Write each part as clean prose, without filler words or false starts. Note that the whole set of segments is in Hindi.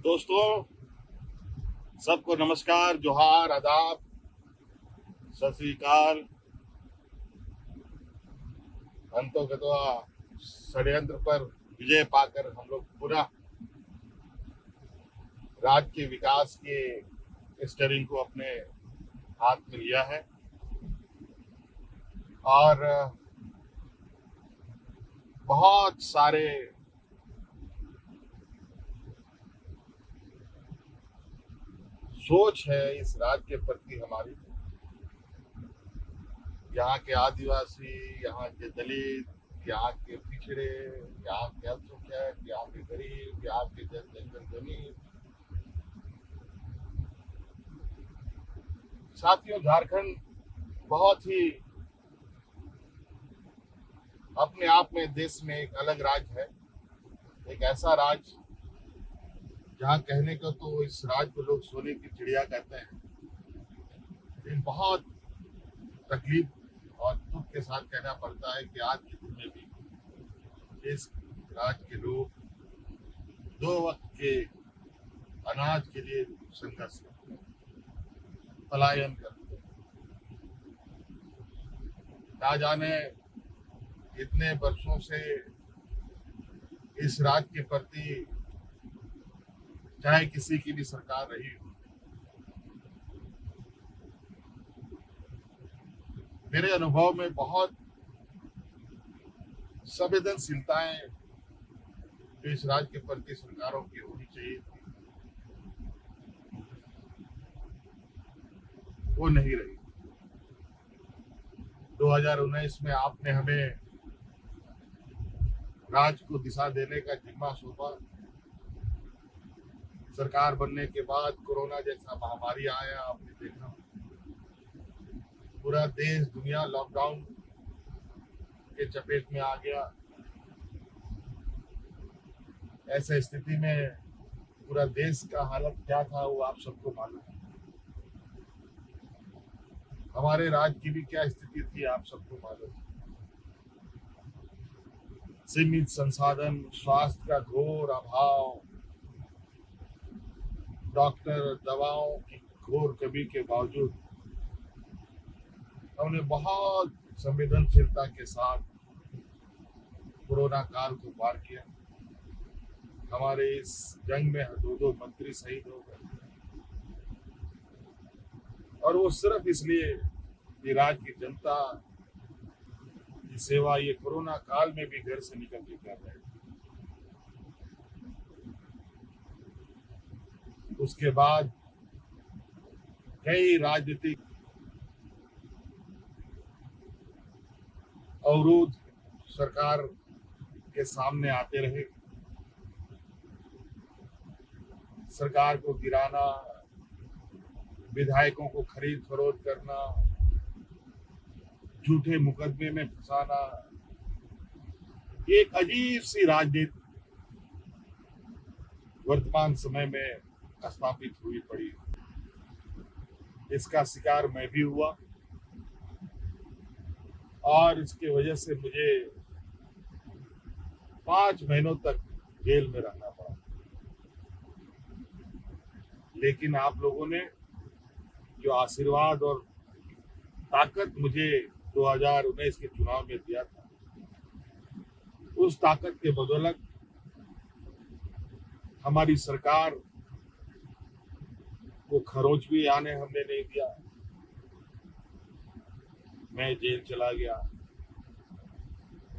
दोस्तों, सबको नमस्कार, जोहार, आदाब, सत श्री अकाल। अंतोगत्वा षड्यंत्र पर विजय पाकर हम लोग पुनः राज्य के विकास के स्टीयरिंग को अपने हाथ में लिया है और बहुत सारे सोच है इस राज्य के प्रति हमारी। यहाँ के आदिवासी, यहाँ के दलित, यहाँ के पिछड़े, यहाँ के अल्पसंख्यक, यहाँ के गरीब, यहाँ के जन जमीन। साथियों, झारखंड बहुत ही अपने आप में देश में एक अलग राज्य है। एक ऐसा राज्य जहाँ कहने को तो इस राज्य को लोग सोने की चिड़िया कहते हैं, लेकिन बहुत तकलीफ और दुख के साथ कहना पड़ता है कि आज के दिन में भी इस राज्य के लोग दो वक्त के अनाज के लिए संघर्ष करते हैं, पलायन करते हैं। ना जाने इतने वर्षों से इस राज्य के प्रति चाहे किसी की भी सरकार रही हो, मेरे अनुभव में बहुत संवेदनशीलताएं जो इस राज्य के प्रति सरकारों की होनी चाहिए थी, वो नहीं रही। 2019 में आपने हमें राज्य को दिशा देने का जिम्मा सौंपा। सरकार बनने के बाद कोरोना जैसा महामारी आया, आपने देखा पूरा देश दुनिया लॉकडाउन के चपेट में आ गया। ऐसे स्थिति में पूरा देश का हालत क्या था वो आप सबको मालूम है। हमारे राज्य की भी क्या स्थिति थी आप सबको मालूम है। सीमित संसाधन, स्वास्थ्य का घोर अभाव, डॉक्टर, दवाओं की घोर कमी के बावजूद हमने बहुत संवेदनशीलता के साथ कोरोना काल को पार किया। हमारे इस जंग में 2 मंत्री शहीद हो गए, और वो सिर्फ इसलिए कि राज्य की जनता की सेवा ये कोरोना काल में भी घर से निकल के कर रहे थे। उसके बाद कई राजनीतिक अवरोध सरकार के सामने आते रहे। सरकार को गिराना, विधायकों को खरीद फरोख्त करना, झूठे मुकदमे में फंसाना, एक अजीब सी राजनीति वर्तमान समय में स्थापित हुई पड़ी। इसका शिकार मैं भी हुआ और इसकी वजह से मुझे 5 महीनों तक जेल में रहना पड़ा। लेकिन आप लोगों ने जो आशीर्वाद और ताकत मुझे 2019 के चुनाव में दिया था, उस ताकत के बदौलत हमारी सरकार को खरोच भी आने हमने नहीं दिया। मैं जेल चला गया।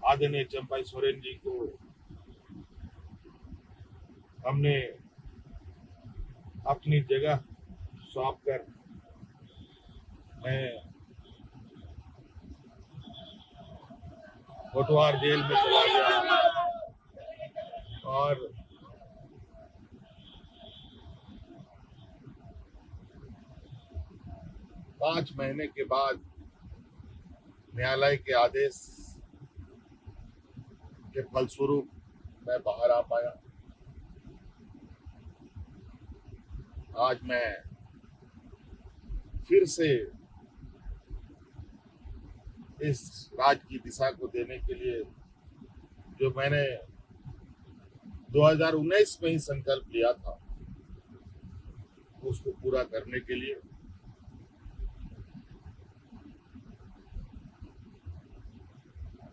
आदरणीय चंपाई सोरेन जी को हमने अपनी जगह सौंप कर मैं कोटवार जेल में चला गया, और पांच महीने के बाद न्यायालय के आदेश के फलस्वरूप मैं बाहर आ पाया। आज मैं फिर से इस राज्य की दिशा को देने के लिए जो मैंने 2019 में ही संकल्प लिया था, उसको पूरा करने के लिए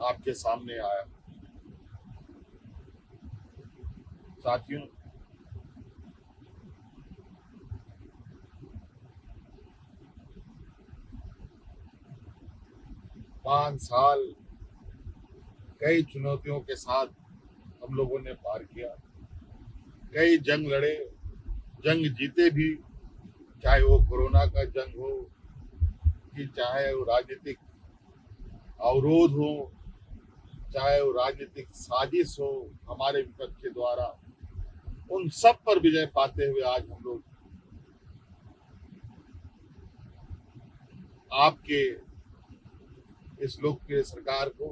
आपके सामने आया। साथियों, पांच साल कई चुनौतियों के साथ हम लोगों ने पार किया, कई जंग लड़े, जंग जीते भी, चाहे वो कोरोना का जंग हो कि चाहे वो राजनीतिक अवरोध हो, चाहे वो राजनीतिक साजिश हो हमारे विपक्ष के द्वारा, उन सब पर विजय पाते हुए आज हम लोग आपके इस लोकप्रिय सरकार को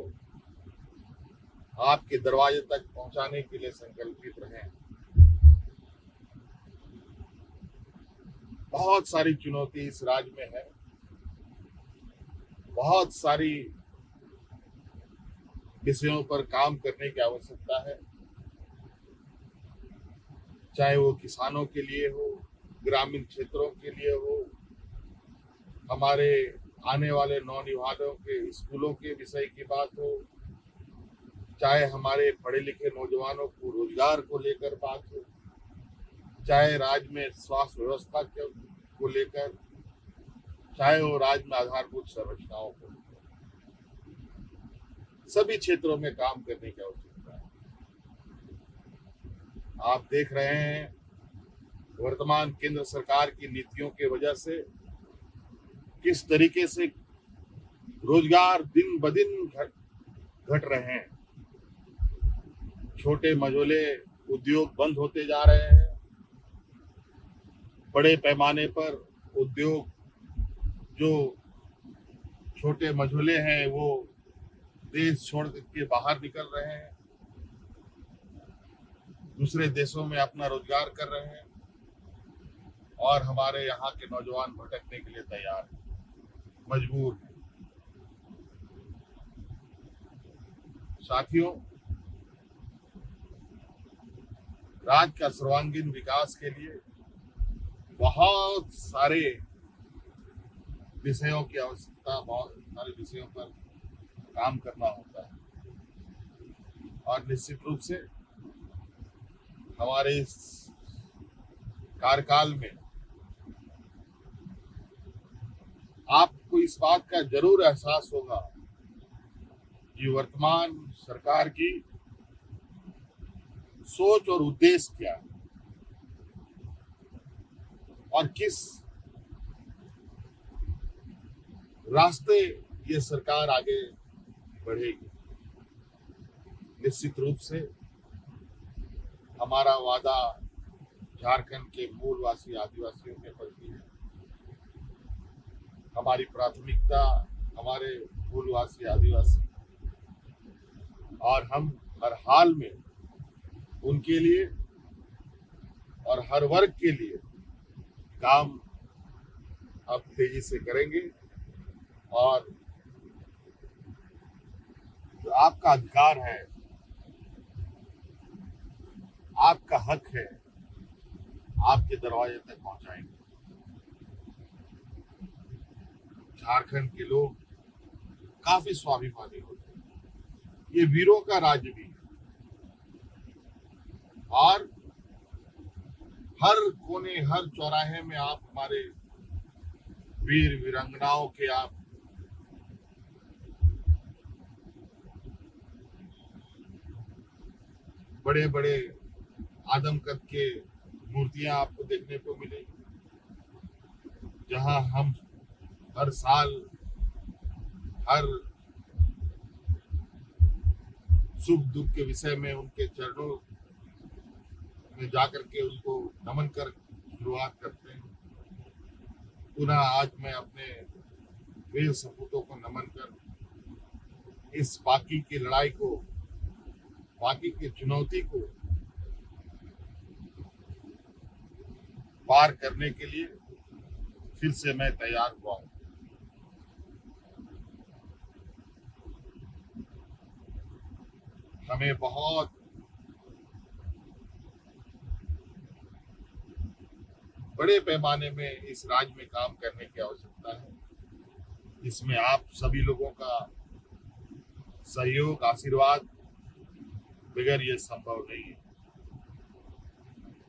आपके दरवाजे तक पहुंचाने के लिए संकल्पित रहे। बहुत सारी चुनौती इस राज्य में है, बहुत सारी विषयों पर काम करने की आवश्यकता है, चाहे वो किसानों के लिए हो, ग्रामीण क्षेत्रों के लिए हो, हमारे आने वाले नौनिहालों के स्कूलों के विषय की बात हो, चाहे हमारे पढ़े लिखे नौजवानों को रोजगार को लेकर बात हो, चाहे राज्य में स्वास्थ्य व्यवस्था को लेकर, चाहे वो राज्य में आधारभूत संरचनाओं को, सभी क्षेत्रों में काम करने की आवश्यकता है। आप देख रहे हैं वर्तमान केंद्र सरकार की नीतियों के वजह से किस तरीके से रोजगार दिन ब दिन घट रहे हैं, छोटे मझोले उद्योग बंद होते जा रहे हैं, बड़े पैमाने पर उद्योग जो छोटे मझोले हैं वो देश छोड़ के बाहर निकल रहे हैं, दूसरे देशों में अपना रोजगार कर रहे हैं, और हमारे यहाँ के नौजवान भटकने के लिए तैयार हैं, मजबूर हैं। साथियों, राज्य का सर्वांगीण विकास के लिए बहुत सारे विषयों की आवश्यकता, बहुत सारे विषयों पर काम करना होता है, और निश्चित रूप से हमारे इस कार्यकाल में आपको इस बात का जरूर एहसास होगा कि वर्तमान सरकार की सोच और उद्देश्य क्या है और किस रास्ते ये सरकार आगे बढ़ेगी। निश्चित रूप से हमारा वादा झारखंड के मूलवासी आदिवासियों के प्रति है, हमारी प्राथमिकता हमारे मूलवासी आदिवासी, और हम हर हाल में उनके लिए और हर वर्ग के लिए काम अब तेजी से करेंगे, और जो आपका अधिकार है, आपका हक है, आपके दरवाजे तक पहुंचाएंगे। झारखंड के लोग काफी स्वाभिमानी होते हैं, ये वीरों का राज्य भी है, और हर कोने हर चौराहे में आप हमारे वीर वीरांगनाओं के आप बड़े बड़े आदम कद के मूर्तियां आपको देखने को मिलेगी, जहां हम हर साल हर सुख दुख के विषय में उनके चरणों में जाकर के उनको नमन कर शुरुआत करते हैं। पुनः आज मैं अपने वीर सपूतों को नमन कर इस बाकी की लड़ाई को, बाकी की चुनौती को पार करने के लिए फिर से मैं तैयार हुआ हूं। हमें बहुत बड़े पैमाने में इस राज्य में काम करने की आवश्यकता है। इसमें आप सभी लोगों का सहयोग, आशीर्वाद बगैर ये संभव नहीं है।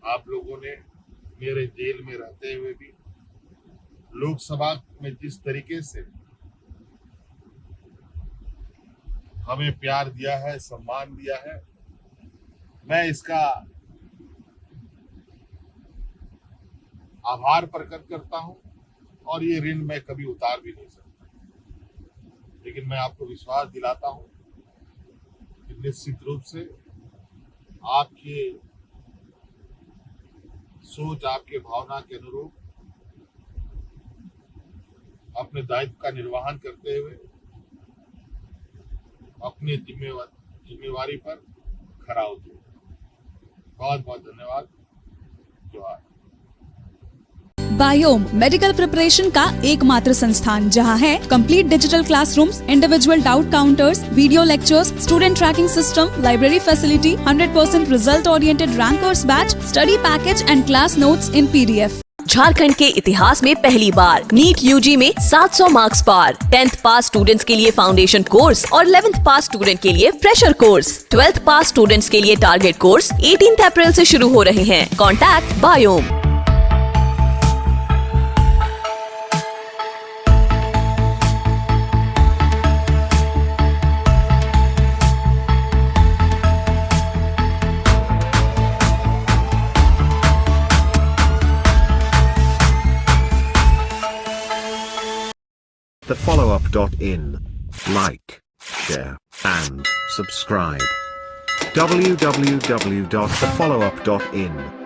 आप लोगों ने मेरे जेल में रहते हुए भी लोकसभा में जिस तरीके से हमें प्यार दिया है, सम्मान दिया है, मैं इसका आभार प्रकट करता हूं और ये ऋण मैं कभी उतार भी नहीं सकता। लेकिन मैं आपको विश्वास दिलाता हूं कि निश्चित रूप से आपके सोच, आपके भावना के अनुरूप अपने दायित्व का निर्वहन करते हुए अपनी जिम्मेवारी पर खरा उतरूं। बहुत बहुत धन्यवाद। जोहार। बायोम मेडिकल प्रिपरेशन का एकमात्र संस्थान जहां है complete digital classrooms, individual doubt counters, video lectures, student tracking system, library facility, 100% result oriented rankers batch, study package and class notes in PDF। Jharkhand के इतिहास में पहली बार नीट UG में 700 मार्क्स पार। 10th पास स्टूडेंट्स के लिए फाउंडेशन कोर्स और 11th पास स्टूडेंट के लिए फ्रेशर कोर्स। 12th पास स्टूडेंट्स के लिए टारगेट कोर्स 18 अप्रैल से शुरू हो रहे हैं। Contact biome. thefollowup.in. Like, share, and subscribe. www.thefollowup.in